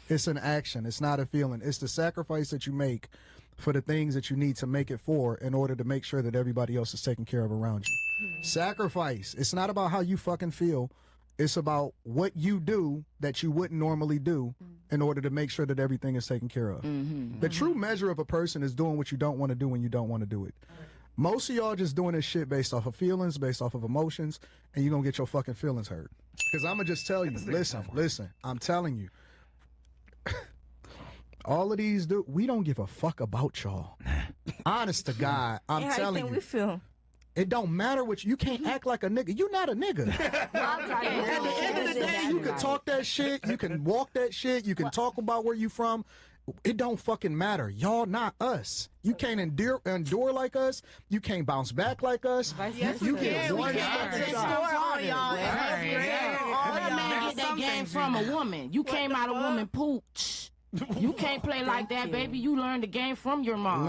It's an action. It's not a feeling. It's the sacrifice that you make for the things that you need to make it for in order to make sure that everybody else is taken care of around you. Sacrifice. It's not about how you fucking feel. It's about what you do that you wouldn't normally do in order to make sure that everything is taken care of. The true measure of a person is doing what you don't want to do when you don't want to do it. Most of y'all just doing this shit based off of feelings, based off of emotions, and you're going to get your fucking feelings hurt. Because I'm going to just tell you, listen, I'm telling you, all of these we don't give a fuck about y'all. Honest to God, I'm telling you. We feel? It don't matter what you can't act like a nigga. You not a nigga. At the end of the day, you can talk that shit, you can walk that shit, you can talk about where you from. It don't fucking matter. Y'all not us. You can't endure like us. You can't bounce back like us. You get one fucking shot. All man get that game from a woman. You came out of woman pooch. You can't play like that, baby. You learned the game from your mom.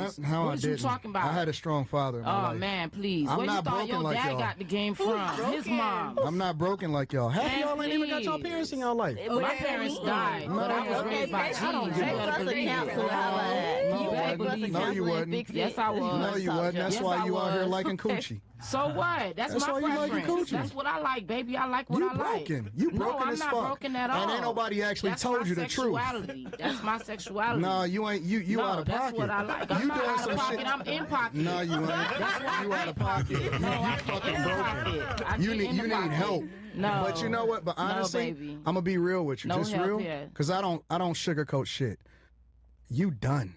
What you talking about? I had a strong father in my life. Oh, man, please. I'm Where not you thought broken your like dad y'all. got the game from? His mom. I'm not broken like y'all. Half Man, y'all ain't even got y'all please. parents in y'all life. My parents died, but I was raised by Jesus. You better believe it. No, you wasn't. Yes, I was. No, you wasn't. That's Yes, why I you out here was. liking coochie. So what? That's why my you liking preference. coochie. That's what I like, baby. I like what You I like. broken. You broken no, as I'm fuck. not broken at all. And ain't nobody actually That's told my you the truth. sexuality. That's my sexuality. No, you ain't. You no, out of pocket. That's what I like. I'm you not doing out some of pocket. shit. I'm in pocket. No, you ain't. You out of pocket. No, I'm fucking in broken. pocket. You need help. No, but you know what? But honestly, baby. I'm gonna be real with you. No Just help real, here. because I don't sugarcoat shit. You done.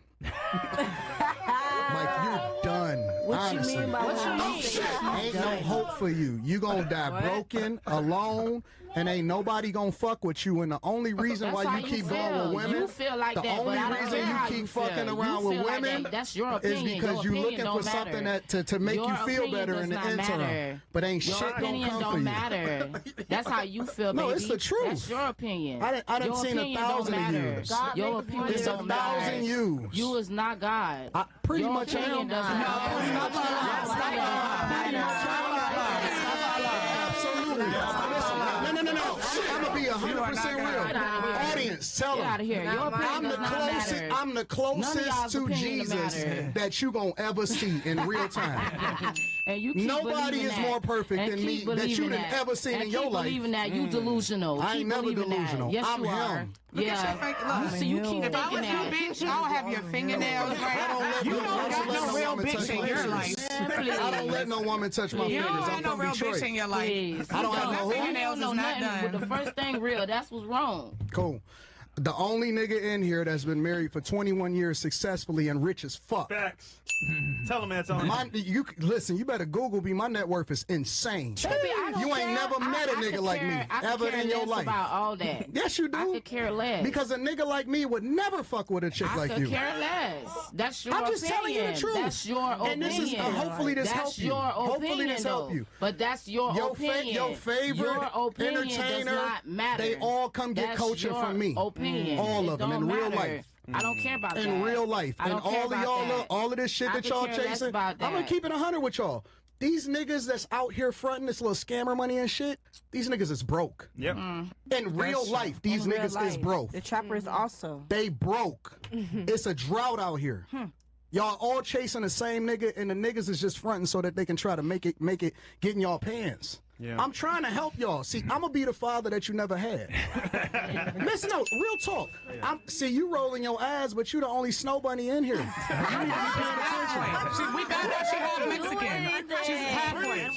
Like you done. What honestly. you mean by What you mean? Ain't no hope for you. You gonna die broken, alone, and ain't nobody gonna fuck with you. And the only reason That's why how you keep feel. going with women, You feel like the that, only but I don't reason care how you keep feel. fucking You around with feel like women that. That's your opinion. is because Your you opinion looking for don't something matter. to make Your you feel opinion better in the does not interim. matter. But ain't Your shit gonna opinion come don't for you. matter. That's how you feel, baby. No, it's the truth. That's your opinion. I done Your seen opinion 1,000 don't of matter. yous. Your opinion It's don't 1,000 matter. yous. You is not God. I pretty Your much opinion am. doesn't Absolutely. No. I'm gonna be 100% real. Audience, tell Get out of them. here. Your opinion does not matter. I'm the None of closest y'all's to opinion Jesus matter. that you gonna ever see in real time. And you keep Nobody believing is that. more perfect And than keep me that believing you done that. ever seen And in your keep life. believing that. You delusional. I ain't Keep never believing delusional. That. Yes, I'm you are. him. Yeah. You keep If I was thinking you, that. bitch, I would have your fingernails right. You don't got no real bitch in your life. I don't let no woman touch my You fingers. don't I'm have no from real Detroit. bitch in your life. Please. I don't have no Your who? fingernails is not With the done. first thing real, that's what's wrong. Cool. The only nigga in here that's been married for 21 years successfully and rich as fuck. Facts. Tell him, Anton. Listen, you better Google me. My net worth is insane. Baby, I don't You ain't care. never met a I nigga could like me care- I could ever care in your less life. about all that. Yes, you do. I could care less. Because a nigga like me would never fuck with a chick I like could you. care less. That's your I'm opinion. just telling you the truth. That's your opinion. And this is hopefully this that's help you. your opinion, Hopefully this help though. you. But that's your opinion. Your favorite your opinion entertainer, does not matter. they all come get That's coaching your from me. Opinion. All It of them don't in real matter. life. I don't care about that. In real life. I And don't care all of about y'all, that. all of this shit I that could y'all care less chasing, about I'm gonna that. keep it 100 with y'all. These niggas that's out here fronting this little scammer money and shit, these niggas is broke. Yep. In real life, these In real niggas is life. broke. The trappers also. They broke. It's a drought out here. Y'all all chasing the same nigga, and the niggas is just fronting so that they can try to make it get in y'all pants. Yeah. I'm trying to help y'all. See, I'm gonna be the father that you never had. Listen, no, real talk. See, you rolling your eyes, but you the only snow bunny in here. You need to be paying attention. We found out she half Mexican. She's halfway.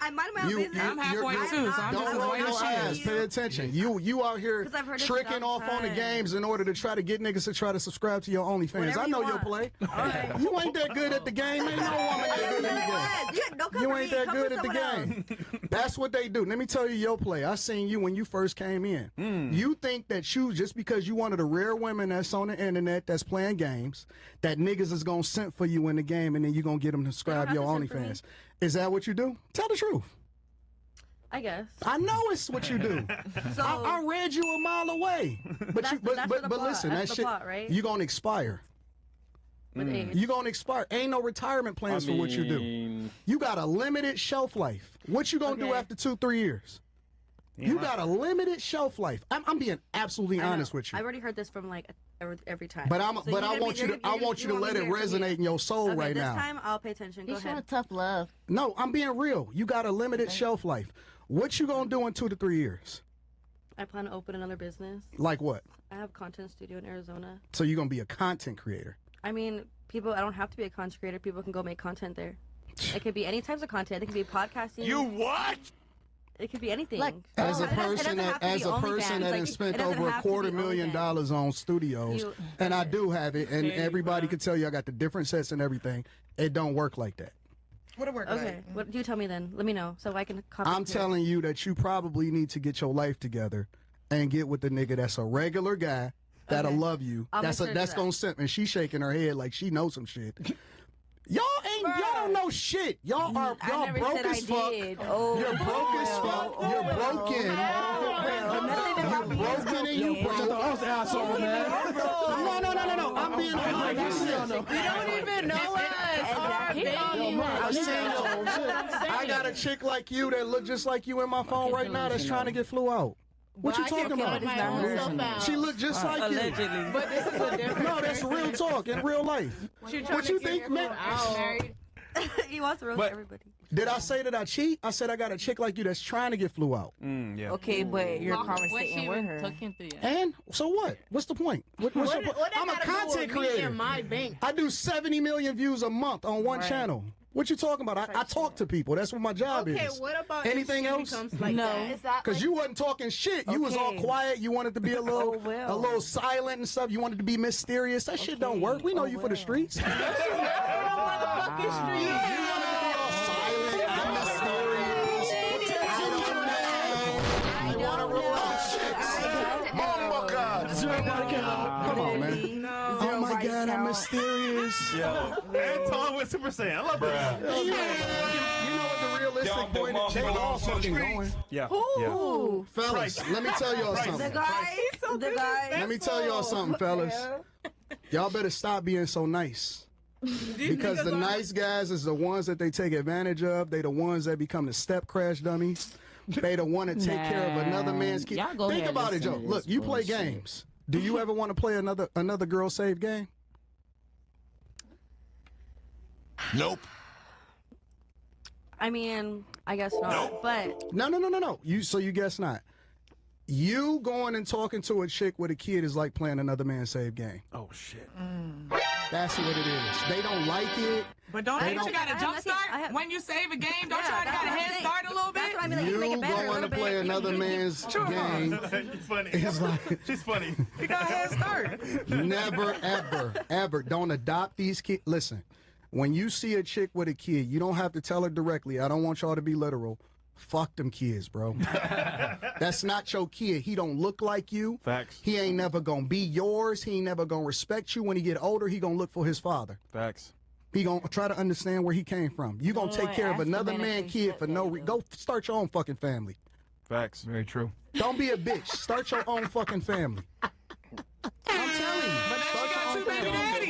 I'm minding my own business. I'm halfway too, so I'm just Don't as roll white your as she eyes. is. Pay attention. You out here 'Cause I've heard this tricking shit all off the on the time. games in order to try to get niggas to try to subscribe to your OnlyFans. Whatever I know you your want. play. Right. You ain't that good at the game. Ain't no woman that good at the game. Don't come You for ain't me. that Come good for at the someone game. else. That's what they do. Let me tell you your play. I seen you when you first came in. You think that just because you one of the rare women that's on the internet that's playing games, that niggas is gonna simp for you in the game and then you gonna get them to subscribe have your to simp for OnlyFans. Is that what you do? Tell the truth. I guess. I know it's what you do. So I read you a mile away. But That's the plot. listen, That's that the shit plot, right? you gonna expire. with age. You gonna expire. Ain't no retirement plans for what you do. You got a limited shelf life. What you gonna do Okay. after 2-3 years? You got a limited shelf life. I'm being absolutely honest with you. I've already heard this from like every time. But I want you to let it resonate in your soul right now. This time I'll pay attention. Go He's showing ahead. tough love. No, I'm being real. You got a limited shelf life. What you gonna do in 2 to 3 years? I plan to open another business. Like what? I have a content studio in Arizona. So you're gonna be a content creator. I mean, I don't have to be a content creator. People can go make content there. It could be any types of content. It could be podcasting. You what? It could be anything. Like, As a person that has spent over $250,000 on studios, and I do have it, and everybody can tell you I got the different sets and everything. It don't work like that. What it work Okay, like? what do you tell me then? Let me know so I can copy. I'm telling you that you probably need to get your life together and get with the nigga that's a regular guy that'll love you. That's gonna simp, and she's shaking her head like she knows some shit. Y'all don't know shit. Y'all broke as fuck. Oh. You're broke as fuck. You're broken. You're broken and you broke. I was an asshole, man. No. I'm being honest. You don't even know us. I got a chick like you that look just like you in my phone right now that's trying to get flew out. What you talking about? She look just like you. But this is a different. No, that's real talk in real life. What you think, man? He wants to roast everybody. Did I say that I cheat? I said I got a chick like you that's trying to get flew out. Yeah. Okay, but you're conversating with her. And so what? What's the point? What's your point? I'm a content creator. I do 70 million views a month on one channel. What you talking about? I talk to people. That's what my job is. Okay, what about anything else? No, because you wasn't talking shit. You was all quiet. You wanted to be a little silent and stuff. You wanted to be mysterious. That shit don't work. We know you for the streets. Come on, man. No. Oh my God, I'm mysterious. Yeah. Anton with Super Saiyan. I love that. You know what the realistic point is? They all fucking going. Yeah. Who? Fellas, let me tell y'all something. The guy. Let me tell y'all something, fellas. Y'all better stop being so nice. Because the nice guys is the ones that they take advantage of. They the ones that become the step crash dummies. They the one to take care of another man's kid. Think about it, Joe. Look, you play games. Do you ever want to play another girl save game? Nope. I mean, I guess not. But No. You guess not. You going and talking to a chick with a kid is like playing another man's save game. Oh shit. That's what it is. They don't like it. But ain't you got a jump start when you save a game? Don't you already got a head start a little bit? That's what I mean. Like, You make it better going to play another man's game. She's funny. It's like She's funny. You got a head start. never, ever don't adopt these kids. Listen, when you see a chick with a kid, you don't have to tell her directly. I don't want y'all to be literal. Fuck them kids, bro. That's not your kid. He don't look like you. Facts. He ain't never gonna be yours. He ain't never gonna respect you. When he get older, he gonna look for his father. Facts. He gonna try to understand where he came from. You gonna take care of another man kid for no reason. Go start your own fucking family. Facts. Very true. Don't be a bitch. Start your own fucking family. I'm telling you. But then she got 2 baby daddies.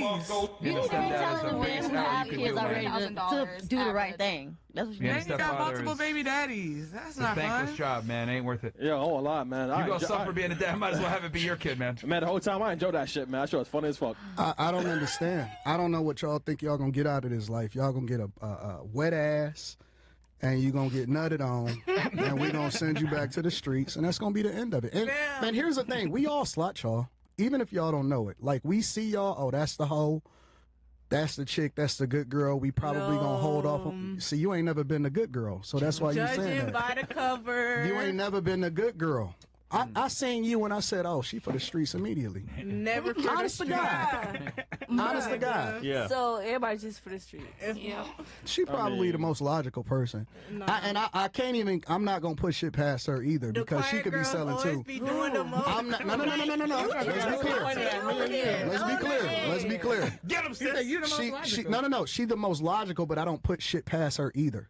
You need to be telling the women who have kids already to do the right thing. That's what you Then need. you got multiple baby daddies. That's not Thankless fun. job, man. Ain't worth it. Yeah, a lot, man. You gonna suffer being a dad. Might as well have it be your kid, man. Man, the whole time I enjoyed that shit, man. That shit was funny as fuck. I don't understand. I don't know what y'all think y'all gonna get out of this life. Y'all gonna get a wet ass, and you gonna get nutted on, and we gonna send you back to the streets, and that's gonna be the end of it. And man, here's the thing: we all slut y'all, even if y'all don't know it. Like we see y'all. Oh, that's the hoe. That's the chick. That's the good girl. We probably gonna hold off. See, you ain't never been the good girl, so that's why you saying Judging that. by the cover. You ain't never been the good girl. I seen you when I said, "Oh, she for the streets" immediately. Never for Honest to God. Honest to God. Yeah. So everybody's just for the street. Yeah. She probably the most logical person. No. I can't even. I'm not gonna push shit past her either because she could be selling too. Be doing the most. I'm not. No. Let's be clear. Get him, sis. You the most logical. No. She the most logical, but I don't put shit past her either.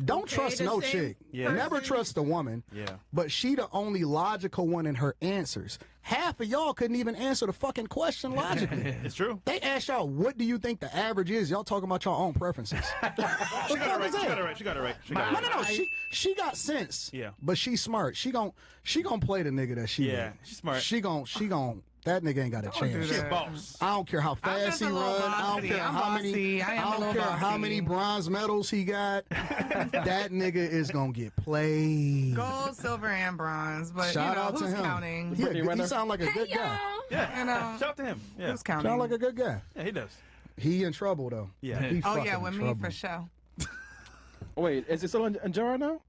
don't trust no chick. Yeah. Never trust a woman. Yeah. But she the only logical one in her answers. Half of y'all couldn't even answer the fucking question logically. It's true. They asked y'all, what do you think the average is? Y'all talking about your own preferences. She got it right. No. She got sense. Yeah. But she's smart. She gon' play the nigga that she Yeah, with. she's smart. She gon' that nigga ain't got a chance. She's boss. I don't care how fast he run. I don't care how many bronze medals he got. That nigga is gonna get played. Gold, silver, and bronze. But Shout out who's to him. counting? He sound like a good guy. Yeah. Shout out to him. Yeah. Who's counting? Sound like a good guy. Yeah, he does. He in trouble though. Yeah. He Oh fucking yeah, in with me trouble. for sure. Oh, wait, is it still in jail right now?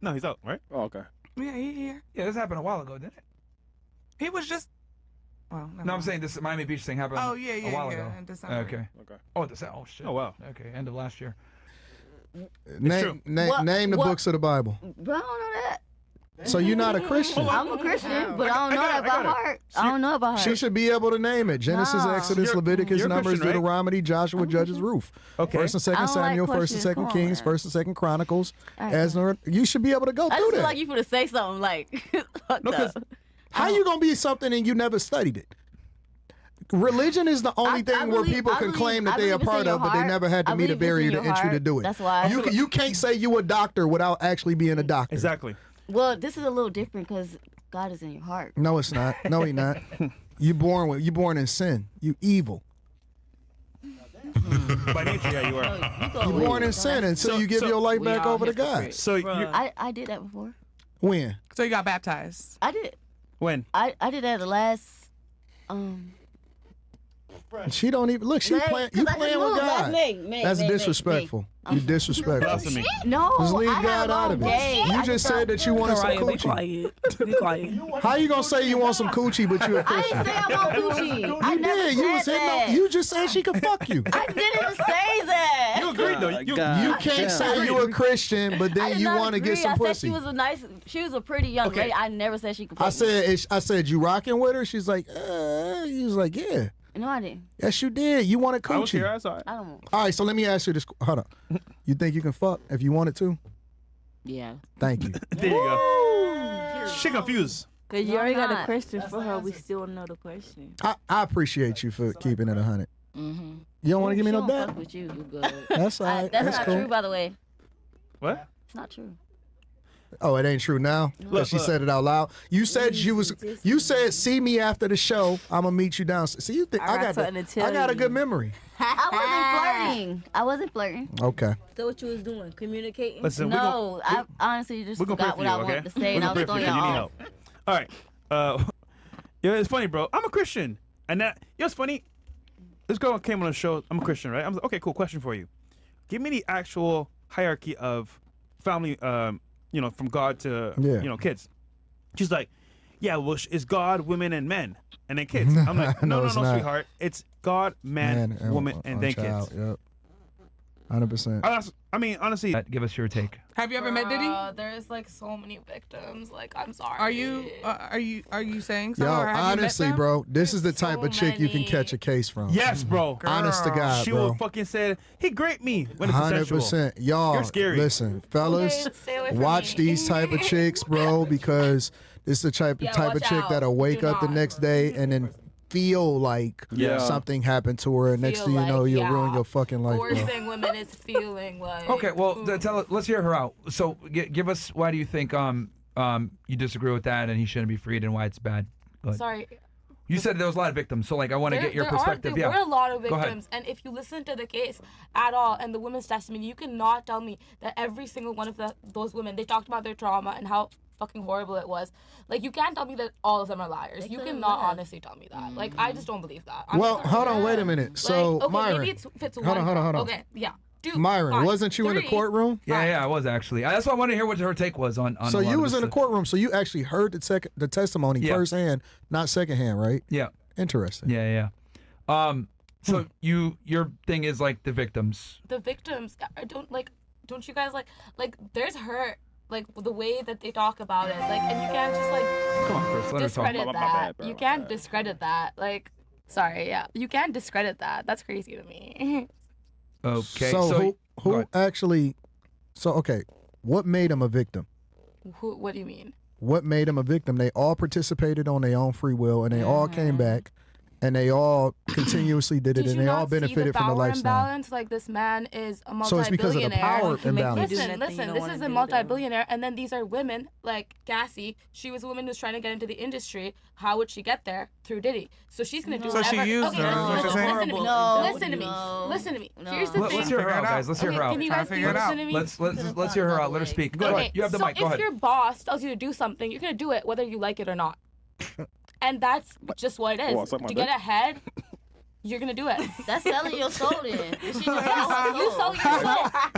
No, he's out, right? Oh, okay. Yeah, he here. Yeah, this happened a while ago, didn't it? He was just. Well, never No, I'm mind. saying this Miami Beach thing happened Oh a yeah, while ago. in December. Okay. Okay. Oh, December. Oh, shit. Oh, wow. Okay, end of last year. Name the books of the Bible. Bro, I don't know that. So you're not a Christian. I'm a Christian, but I don't know that by heart. I don't know about She heart. should be able to name it. Genesis, No. Exodus, You're- Leviticus, you're a Numbers, Christian, right? Deuteronomy, Joshua, Judges, Ruth. Okay. First and Second I don't like Samuel, First and questions. Second Come on, Kings, man. First and Second Chronicles. All right. Ezra, you should be able to go I through just feel that. like you finna say something like fucked up. How you gonna be something and you never studied it? Religion is the only I thing where believe- people I can believe- claim that I they are believe it's in part your of, but they heart. never had to I meet a believe it's in barrier to your entry to heart. do it. That's why I feel- you can't say you a doctor without actually being a doctor. Exactly. Well, this is a little different because God is in your heart. No, it's not. No, he not. You born in sin. You evil. By nature, yeah, you are. You born in sin until So- you give so- your life We back all over to God. hypocrites. So you I did that before. When? So you got baptized. I did. when? I did that the last. She don't even look. She playing. You playing with God. That's disrespectful. You disrespectful. Blasphemy. No, Just leave I had God a out long of it. day. You I just said that you wanted some Mariah, be coochie. quiet. Be quiet. How you gonna say you want some coochie, but you a I Christian? didn't say I want coochie. I You never did. You said was hitting that. on. You just said she could fuck you. I didn't say that. You agreed though. You You can't say you a Christian, but I then did you not want to get agree. some I said pussy. she was a pretty young Okay. lady. I never said she could. I fuck me. said you rocking with her. She's like, you was like, yeah. No, I didn't. Yes, you did. You wanted I was here. coochie. I saw it. I don't know. All right, so let me ask you this. Hold on. You think you can fuck if you wanted to? Yeah. Thank you. There you go. She confused. Because you No, already I'm got a not. question for her. We still know the question. I appreciate you for keeping it 100. Mm-hmm. You don't want to give me She no don't dap? fuck with you. You good. That's all right. That's That's not cool. true, by the way. What? It's not true. Oh, it ain't true now? Because she said it out loud. You said you said, see me after the show. I'm going to meet you down. See, you think I got I something to tell got a you. good memory. I wasn't flirting. Okay. So what you was doing? Communicating? Listen, No, I honestly just we're gonna pray forgot for what you, I okay? wanted to say, and I was We're gonna going pray for you. You need y'all. help. All right. Yeah, it's funny, bro. I'm a Christian, and that you know what's funny? This girl came on the show. I'm a Christian, right? I'm like, okay, cool. Question for you. Give me the actual hierarchy of family. From God to kids. She's like, yeah, well, it's God, women, and men, and then kids. I'm like, no, it's not. sweetheart. It's God, man, woman, and then child. kids. Yep. 100%. I mean, honestly, Give us your take. Have you ever met Diddy? There's like so many victims. Like, I'm sorry. Are you saying so? Yo, or have honestly, you met them? bro, this is the There's type so of chick you can many. catch a case from. yes, bro. Honest to God, She bro. will fucking say he raped me when it's consensual. 100%. Y'all, You're scary. listen, fellas, Okay, stay away from watch me. these type of chicks, bro, because this is the type of watch chick out. that'll wake Do up the not. next day and then feel like Yeah. something happened to her, and next Feel thing you know, like, you'll yeah. ruin your fucking life, bro. Forcing women is feeling like. Okay, well, ooh. let's hear her out. So, give us why do you think you disagree with that and he shouldn't be freed and why it's bad? Go ahead. Sorry. You said there was a lot of victims, so like I want to get your perspective. There were a lot of Go ahead. victims, and if you listen to the case at all and the women's testimony, you cannot tell me that every single one of those women, they talked about their trauma and how fucking horrible it was. Like, you can't tell me that all of them are liars. You cannot honestly tell me that. Like, I just don't believe that. I'm Well, sorry. hold on, wait a minute. So, okay, Myron, maybe if it's hold on. one. Okay, yeah. Dude, Myron, fine. wasn't you in the 3. courtroom? Yeah, I was actually. That's why I wanted to hear what her take was on. So a lot you of was this in the stuff. courtroom, so you actually heard the testimony Yeah. firsthand, not secondhand, right? Yeah. Interesting. Yeah. So your thing is like the victims. The victims, don't you guys like there's hurt, like the way that they talk about it, like, and you can't just like Come on, Chris, let her talk. discredit My that. bad, bro, You my can't bad. discredit that. Like, sorry, yeah, you can't discredit that. That's crazy to me. Okay. So go who ahead. actually So, okay, what made him a victim? What do you mean? What made him a victim? They all participated on their own free will, and they all came back, and they all continuously did it, Did and you they not all see benefited the from the power lifestyle. imbalance? Like, this man is a multi-billionaire. So it's because of the power imbalance. Listen, this is a multi-billionaire, and then these are women like Cassie. She was a woman who's trying to get into the industry. How would she get there? Through Diddy. So she's gonna do So whatever. she used her, is what you're saying? Listen to me. Listen to me. Here's the thing. Let's hear her out, guys. Let's hear her out. Can you guys listen to me? Let's hear her out. Let her speak. Go ahead. You have the mic. Go So ahead. if your boss tells you to do something, you're gonna do it whether you like it or not. And that's just what it is. To get ahead, you're gonna do it. That's selling your soul then. You sell your soul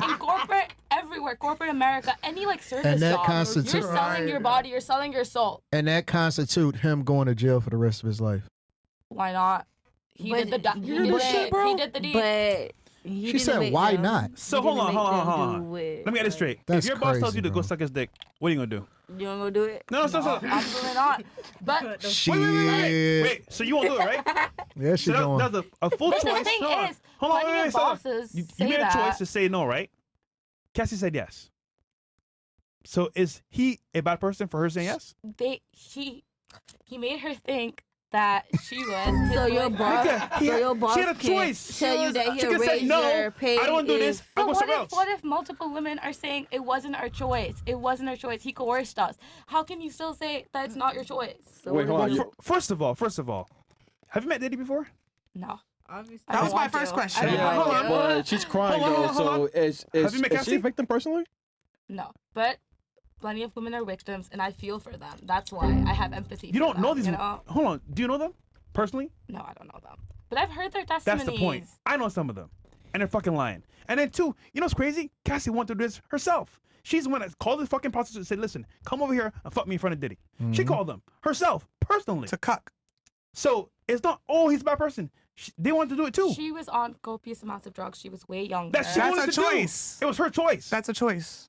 in corporate, everywhere, corporate America, any like service And that job. constitutes- You're selling your body, you're selling your soul. And that constitute him going to jail for the rest of his life. Why not? He did the deed. He did the deed. But She said, why not? So hold on. Let me get this straight. That's if your boss tells crazy, you to bro. go suck his dick, what are you gonna do? You don't go do it? No. Absolutely not. But Shit. Wait. So you won't do it, right? Yeah, she So doing. that's a full choice. the thing is, plenty of bosses You say made a that. choice to say no, right? Cassie said yes. So is he a bad person for her saying yes? He made her think that she was. So your boss, She had a can't choice. tell you that She he'll could say raise no. your pay. I don't want to do this. I go somewhere else. What if multiple women are saying it wasn't our choice? It wasn't our choice. He coerced us. How can you still say that it's not your choice? So Wait, hold on. First of all, have you met Diddy before? No. Obviously. That was my first question. Hold on. But she's crying Hold on. though. So is Have you met she Cassie? a victim personally? No. But plenty of women are victims, and I feel for them. That's why I have empathy. You don't for know them, these. You know? Hold on. Do you know them personally? No, I don't know them. But I've heard their That's testimonies. the point. I know some of them, and they're fucking lying. And then two, you know what's crazy? Cassie wanted to do this herself. She's the one that called the fucking prostitute and said, "Listen, come over here and fuck me in front of Diddy." She called them herself, personally. To cuck. So it's not, oh, he's a bad person. They wanted to do it too. She was on copious amounts of drugs. She was way younger. That's a choice. It was her choice. That's a choice.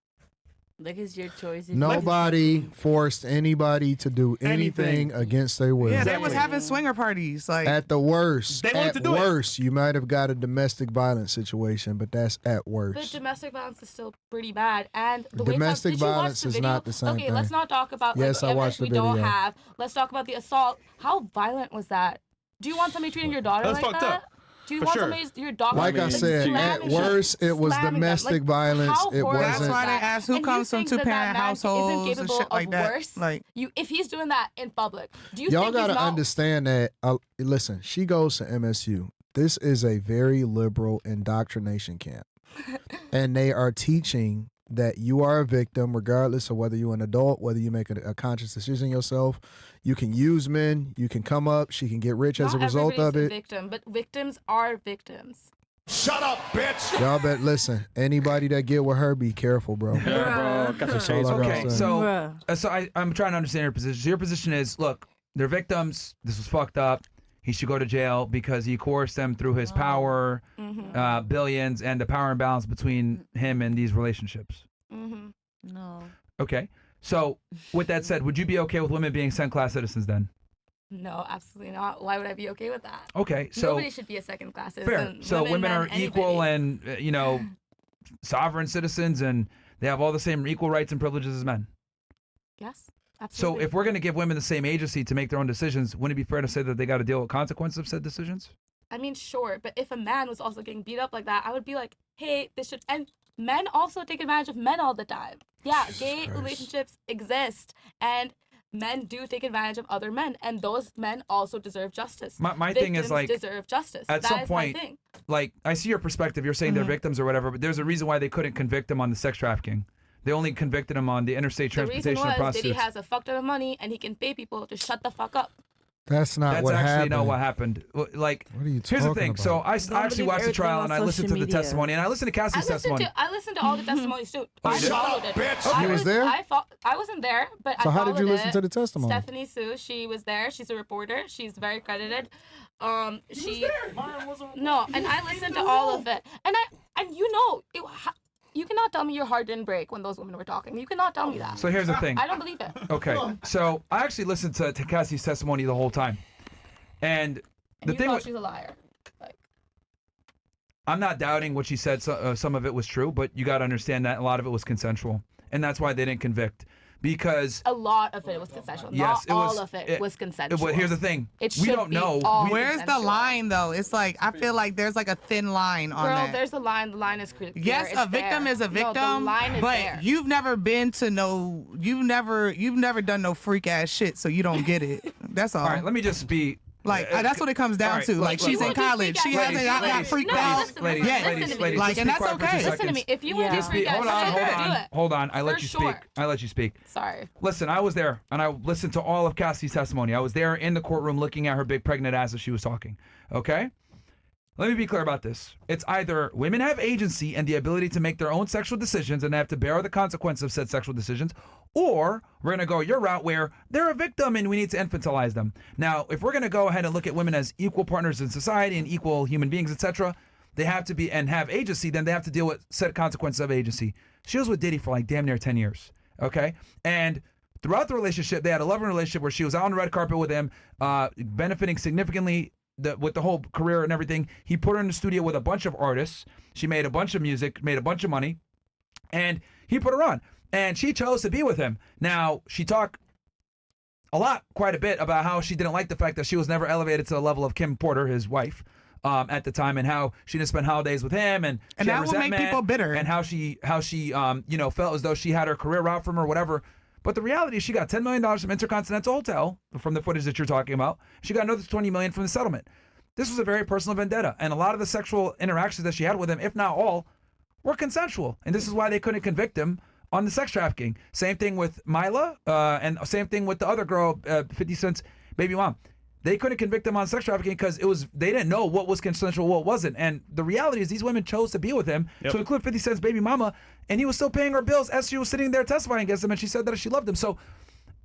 Like it's your choice. Nobody forced anybody to do anything against their will. Yeah, they was having swinger parties. Like At the worst, They wanted at to do it. worst, you might have got a domestic violence situation, but that's at But worst. domestic violence is still pretty bad, and the way Domestic did you watch violence the is video? not the same Okay, thing. let's not talk about Yes, like, I watched evidence the we don't video. have. Let's talk about the assault. How violent was that? Do you want somebody treating your daughter That's like fucked that? up. Do you For want sure. somebody's your daughter? Like I mean, said, at slamming them, worst, it was slamming them? domestic Like, violence. how It horrible that's is wasn't. why they that? ask who And you comes from think that that two-parent man households isn't and capable shit like of that. worse? Like If he's doing that in public, do you Y'all think gotta he's not? understand that. Listen, she goes to MSU. This is a very liberal indoctrination camp, and they are teaching that you are a victim, regardless of whether you're an adult, whether you make a conscious decision yourself. You can use men. You can come up. She can get rich as a Not result of everybody's it. a victim, but victims are victims. Shut up, bitch! Y'all bet. Listen, anybody that get with her, be careful, bro. Yeah, bro. Got your That's all shades I on. gotta Okay, say. so I'm trying to understand your position. So your position is, look, they're victims. This was fucked up. He should go to jail because he coerced them through his power, billions, and the power imbalance between him and these relationships. No. Okay. So with that said, would you be okay with women being second-class citizens then? No, absolutely not. Why would I be okay with that? Okay, so Nobody should be a second class fair. citizen. So women men, are equal anybody. and sovereign citizens, and they have all the same equal rights and privileges as men. Yes, So absolutely. if we're going to give women the same agency to make their own decisions, wouldn't it be fair to say that they got to deal with consequences of said decisions? I mean, sure, but if a man was also getting beat up like that, I would be like, hey, this should. And men also take advantage of men all the time. Yeah, gay Christ. relationships exist, and men do take advantage of other men, and those men also deserve justice. My thing is, Victims like, deserve justice. at That some is my point, thing. like, I see your perspective. You're saying they're victims or whatever, but there's a reason why they couldn't convict them on the sex trafficking. They only convicted them on the interstate The reason transportation of was Diddy prostitutes. has a fuck ton of money, and he can pay people to shut the fuck up. That's not That's what actually happened. not what happened. Like, What are you here's the talking thing. about? So I actually watched the trial and I listened to the social media. testimony and I listened to Cassie's testimony. I listened to all the testimonies too. Oh, I you did? followed it. bitch. You was there? I wasn't there, but So I how did you followed listen it. to the testimony? Stephanie Sue, she was there. She's a reporter. She's very credited. No, and I listened to all of it, and you cannot tell me your heart didn't break when those women were talking. You cannot tell me that. So here's the thing. I don't believe it. Okay, so I actually listened to Cassie's testimony the whole time, and And the you thing thought was, she's a liar. Like, I'm not doubting what she said. Some of it was true, but you got to understand that a lot of it was consensual, and that's why they didn't convict. Because a lot of it was consensual. Yes, Not all of it was consensual. But here's the thing: we don't know. Where's the line, though? It's like I feel like there's like a thin line on that. Girl, there's a line. The line is clear. Yes, a victim is a victim. No, the line is but there. you've never been to you've never done no freak ass shit, so you don't get it. That's all. All right, let me just be. Like that's what it comes down to. Like she's in college, she hasn't got freaked out yet. Like, and that's okay. Listen to me. If you want to be freaked out, hold on. I let you speak. Sorry. Listen, I was there, and I listened to all of Cassie's testimony. I was there in the courtroom looking at her big pregnant ass as she was talking. Okay? Let me be clear about this. It's either women have agency and the ability to make their own sexual decisions and have to bear the consequences of said sexual decisions, or we're going to go your route where they're a victim and we need to infantilize them. Now, if we're going to go ahead and look at women as equal partners in society and equal human beings, etc., they have to be and have agency, then they have to deal with said consequences of agency. She was with Diddy for like damn near 10 years, okay? And throughout the relationship, they had a loving relationship where she was out on the red carpet with him, benefiting significantly with the whole career and everything. He put her in the studio with a bunch of artists. She made a bunch of music, made a bunch of money, and he put her on. And she chose to be with him. Now, she talked quite a bit about how she didn't like the fact that she was never elevated to the level of Kim Porter, his wife, at the time, and how she didn't spend holidays with him, and that will make people bitter, and how she felt as though she had her career route from her, whatever. But the reality is she got $10 million from Intercontinental Hotel, from the footage that you're talking about. She got another $20 million from the settlement. This was a very personal vendetta, and a lot of the sexual interactions that she had with him, if not all, were consensual. And this is why they couldn't convict him on the sex trafficking. Same thing with Mila, and same thing with the other girl, 50 Cent's baby mom. They couldn't convict him on sex trafficking because they didn't know what was consensual, what wasn't. And the reality is these women chose to be with him, to include 50 Cent's baby mama, and he was still paying her bills as she was sitting there testifying against him, and she said that she loved him. So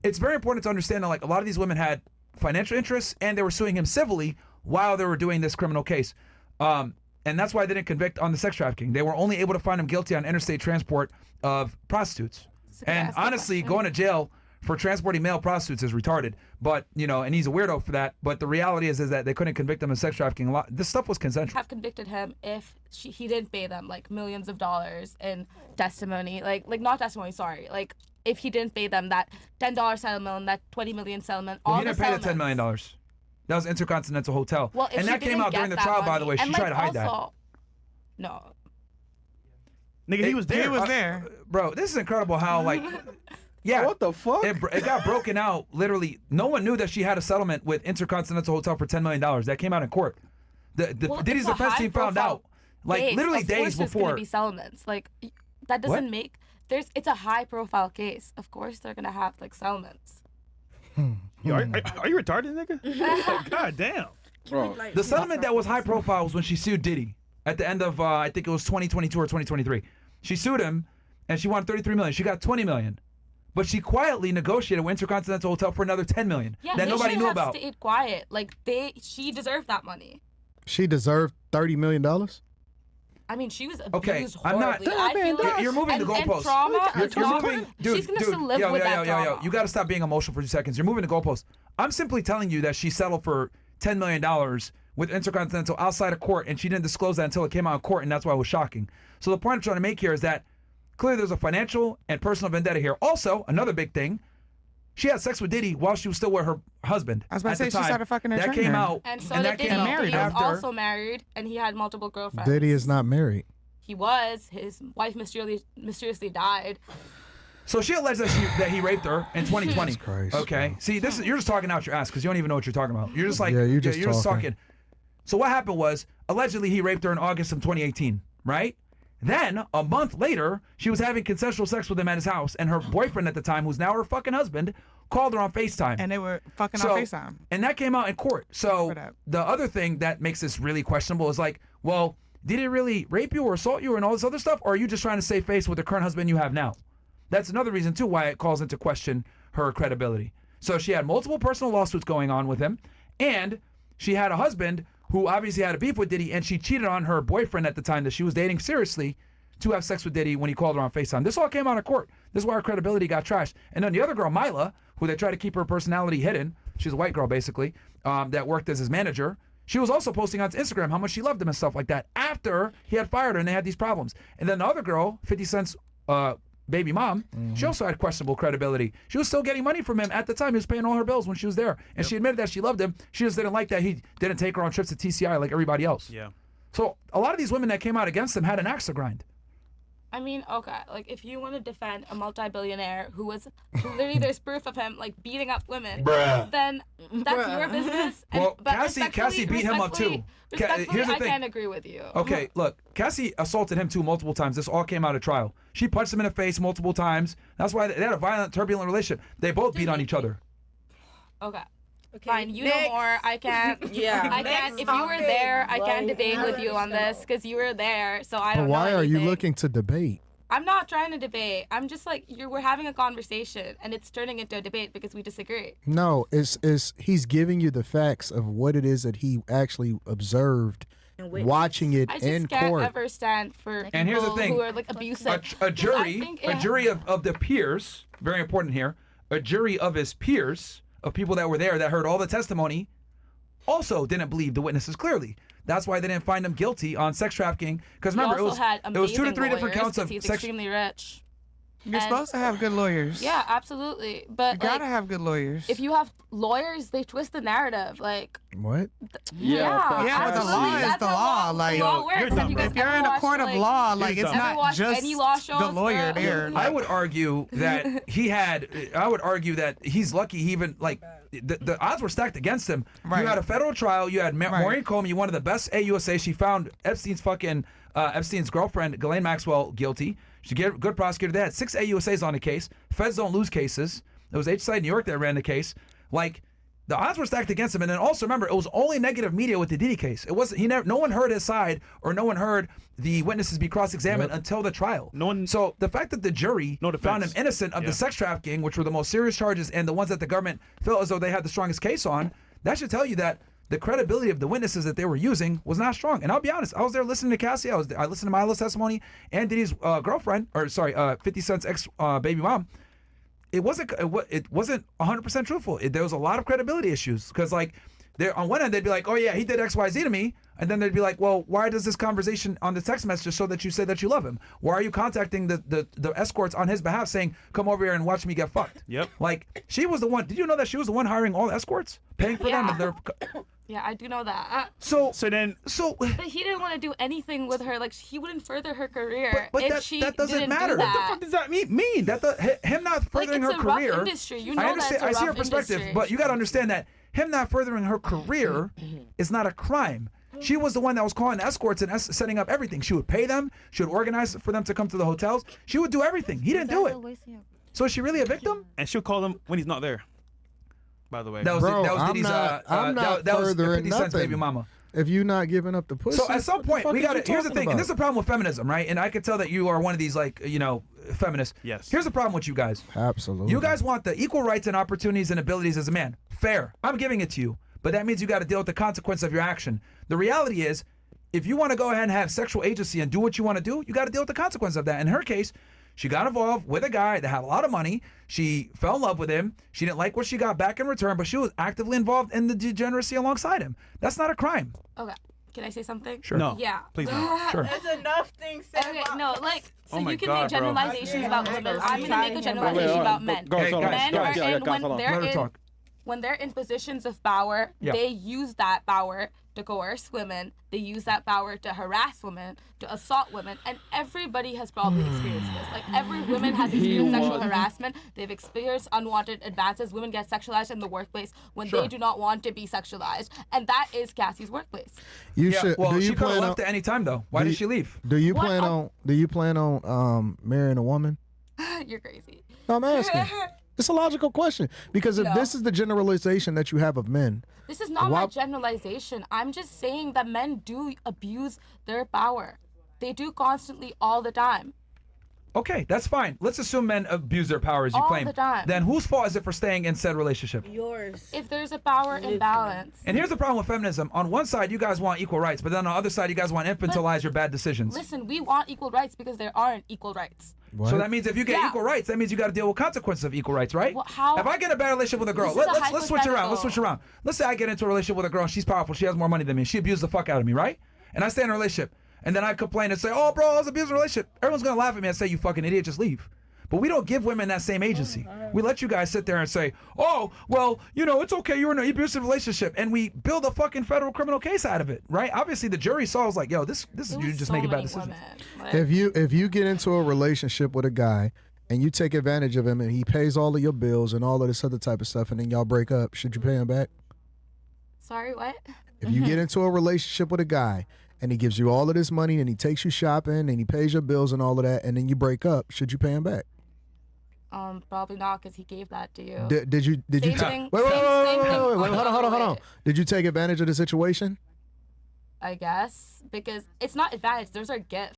it's very important to understand that like a lot of these women had financial interests and they were suing him civilly while they were doing this criminal case. And that's why they didn't convict on the sex trafficking. They were only able to find him guilty on interstate transport of prostitutes. And honestly, going to jail for transporting male prostitutes is retarded, but and he's a weirdo for that. But the reality is that they couldn't convict him of sex trafficking. This stuff was consensual. Have convicted him if he didn't pay them like millions of dollars in testimony, like not testimony. Sorry, like if he didn't pay them that $10 settlement, that $20 million settlement. Well, he didn't pay the $10 million. That was Intercontinental Hotel. Well, and that came out during the trial, by the way. She tried to hide that. No. Nigga, he was there. He was there. Bro, this is incredible how yeah. What the fuck? It got broken out. Literally, no one knew that she had a settlement with Intercontinental Hotel for $10 million. That came out in court. Diddy's defense team found out, literally days before. Gonna be settlements. Like that doesn't make. It's a high-profile case. Of course, they're gonna have settlements. Yo, are you retarded, nigga? God damn. Bro. The settlement that was high profile was when she sued Diddy at the end of I think it was 2022 or 2023. She sued him and she won $33 million. She got $20 million. But she quietly negotiated with Intercontinental Hotel for another $10 million that nobody knew about. Stayed quiet. She deserved that money. She deserved $30 million? I mean, she was abused okay, horribly. I'm not. You're moving the goalposts. You're moving, dude. She's gonna still live with that trauma. You got to stop being emotional for 2 seconds. You're moving the goalposts. I'm simply telling you that she settled for $10 million with Intercontinental outside of court, and she didn't disclose that until it came out in court, and that's why it was shocking. So the point I'm trying to make here is that clearly there's a financial and personal vendetta here. Also, another big thing, she had sex with Diddy while she was still with her husband. I was about to say she started fucking her. That came out, and so did Diddy. He was also married, and he had multiple girlfriends. Diddy is not married. He was. His wife mysteriously died. So she alleged that he raped her in 2020. Jesus Christ, okay. bro. See, you're just talking out your ass because you don't even know what you're talking about. You're just like you're just talking. So what happened was allegedly he raped her in August of 2018, right? Then a month later, she was having consensual sex with him at his house, and her boyfriend at the time, who's now her fucking husband, called her on FaceTime. And they were fucking on FaceTime. And that came out in court. So the other thing that makes this really questionable is well, did he really rape you or assault you and all this other stuff, or are you just trying to save face with the current husband you have now? That's another reason, too, why it calls into question her credibility. So she had multiple personal lawsuits going on with him, and she had a husband who obviously had a beef with Diddy, and she cheated on her boyfriend at the time that she was dating seriously to have sex with Diddy when he called her on FaceTime. This all came out of court. This is why her credibility got trashed. And then the other girl, Mila, who they tried to keep her personality hidden, she's a white girl basically, that worked as his manager, She was also posting on Instagram how much she loved him and stuff like that after he had fired her and they had these problems. And then the other girl, 50 Cent's baby mom, she also had questionable credibility. She was still getting money from him at the time. He was paying all her bills when she was there. And she admitted that she loved him. She just didn't like that he didn't take her on trips to TCI like everybody else. Yeah. So a lot of these women that came out against him had an axe to grind. I mean, okay, like if you want to defend a multi-billionaire who literally there's proof of him like beating up women, then that's your business. Well, Cassie beat him up too. Here's the thing. I can't agree with you. Okay, look, Cassie assaulted him too multiple times. This all came out of trial. She punched him in the face multiple times. That's why they had a violent, turbulent relationship. They both beat on each other. Okay. Fine, you know more. I can't. Yeah. I can't. If you were there, I can't debate with you on this because you were there. So I don't know. Why are you looking to debate? I'm not trying to debate. I'm just like we're having a conversation and it's turning into a debate because we disagree. No, he's giving you the facts of what it is that he actually observed watching it in court. I just can't ever stand for and here's the thing, who are like abusive. A jury of the peers, very important here, a jury of his peers, of people that were there that heard all the testimony, also didn't believe the witnesses clearly. That's why they didn't find him guilty on sex trafficking. Because remember, it was 2 to 3 different counts of he's sex. Extremely rich. You're supposed to have good lawyers. Yeah, absolutely. But you gotta have good lawyers. If you have lawyers, they twist the narrative. Like what? Yeah, but the law is the law. Like if you're in a court of law, like it's not just the lawyer there. I would argue that he's lucky. He even like the odds were stacked against him. Right. You had a federal trial. You had Maureen Comey, one of the best AUSA. She found Epstein's girlfriend, Ghislaine Maxwell, guilty. She gave a good prosecutor. They had 6 AUSAs on the case. Feds don't lose cases. It was HSI New York that ran the case. Like, the odds were stacked against him. And then also remember, it was only negative media with the Diddy case. It wasn't. No one heard his side, or no one heard the witnesses be cross-examined until the trial. So the fact that the jury found him innocent of the sex trafficking, which were the most serious charges, and the ones that the government felt as though they had the strongest case on, that should tell you that the credibility of the witnesses that they were using was not strong. And I'll be honest, I was there listening to Cassie. I listened to Milo's testimony and Diddy's 50 Cent's ex baby mom. It wasn't 100% truthful. There was a lot of credibility issues because like on one end they'd be like, oh yeah, he did XYZ to me, and then they'd be like, well, why does this conversation on the text message show that you say that you love him? Why are you contacting the escorts on his behalf saying, come over here and watch me get fucked? Yep. Like she was the one. Did you know that she was the one hiring all the escorts, paying for them? Yeah, I do know that. So but he didn't want to do anything with her. Like he wouldn't further her career but if that doesn't matter. What the fuck does that mean? Him not furthering her career. Rough industry. You know I understand. That's a I see rough her perspective, industry. but you got to understand that him not furthering her career is not a crime. She was the one that was calling escorts and setting up everything. She would pay them. She would organize for them to come to the hotels. She would do everything. He didn't do it. So is she really a victim? And she'll call them when he's not there. By the way, that was Diddy's. I'm not that was 50 Cent's nothing. baby mama. If you're not giving up the pussy, so at some point we got to. Here's the thing, and this is the problem with feminism, right? And I could tell that you are one of these feminists. Yes. Here's the problem with you guys. Absolutely. You guys want the equal rights and opportunities and abilities as a man. Fair. I'm giving it to you, but that means you got to deal with the consequence of your action. The reality is, if you want to go ahead and have sexual agency and do what you want to do, you got to deal with the consequence of that. In her case, she got involved with a guy that had a lot of money. She fell in love with him. She didn't like what she got back in return, but she was actively involved in the degeneracy alongside him. That's not a crime. Okay. Can I say something? Sure. No. Yeah. Please no. Sure. There's enough things said Okay, no, like, so Oh my you can God, make generalizations about women. I'm going to make a generalization about men. When they're in positions of power, they use that power to coerce women. They use that power to harass women, to assault women, and everybody has probably experienced this. Like every woman has experienced sexual harassment. They've experienced unwanted advances. Women get sexualized in the workplace when they do not want to be sexualized, and that is Cassie's workplace. You should. Well, do you she could have plan left at any time though. Why did she leave? Do you plan on marrying a woman? You're crazy. No, I'm asking. It's a logical question because if this is the generalization that you have of men. This is not my generalization. I'm just saying that men do abuse their power. They do constantly all the time. Okay, that's fine. Let's assume men abuse their power as you All claim. the time. Then whose fault is it for staying in said relationship? Yours. If there's a power imbalance. And here's the problem with feminism. On one side, you guys want equal rights, but then on the other side, you guys want to infantilize your bad decisions. Listen, we want equal rights because there aren't equal rights. What? So that means if you get equal rights, that means you got to deal with consequences of equal rights, right? Well, how? If I get in a bad relationship with a girl, This is a let's switch around. Let's switch hypothetical. around. Let's say I get into a relationship with a girl and she's powerful. She has more money than me. She abused the fuck out of me, right? And I stay in a relationship. And then I complain and say, oh, bro, I was abusing a relationship. Everyone's going to laugh at me and say, you fucking idiot, just leave. But we don't give women that same agency. We let you guys sit there and say, oh, well, you know, it's okay. You're in an abusive relationship. And we build a fucking federal criminal case out of it, right? Obviously, the jury saw was like, yo, this is you just making bad decisions. If you get into a relationship with a guy and you take advantage of him and he pays all of your bills and all of this other type of stuff and then y'all break up, should you pay him back? Sorry, what? If you get into a relationship with a guy and he gives you all of this money and he takes you shopping and he pays your bills and all of that and then you break up, should you pay him back? Probably not, because he gave that to you. Did you Same wait, thing- hold same on. Did you take advantage of the situation? I guess, because it's not advantage. Those are gifts.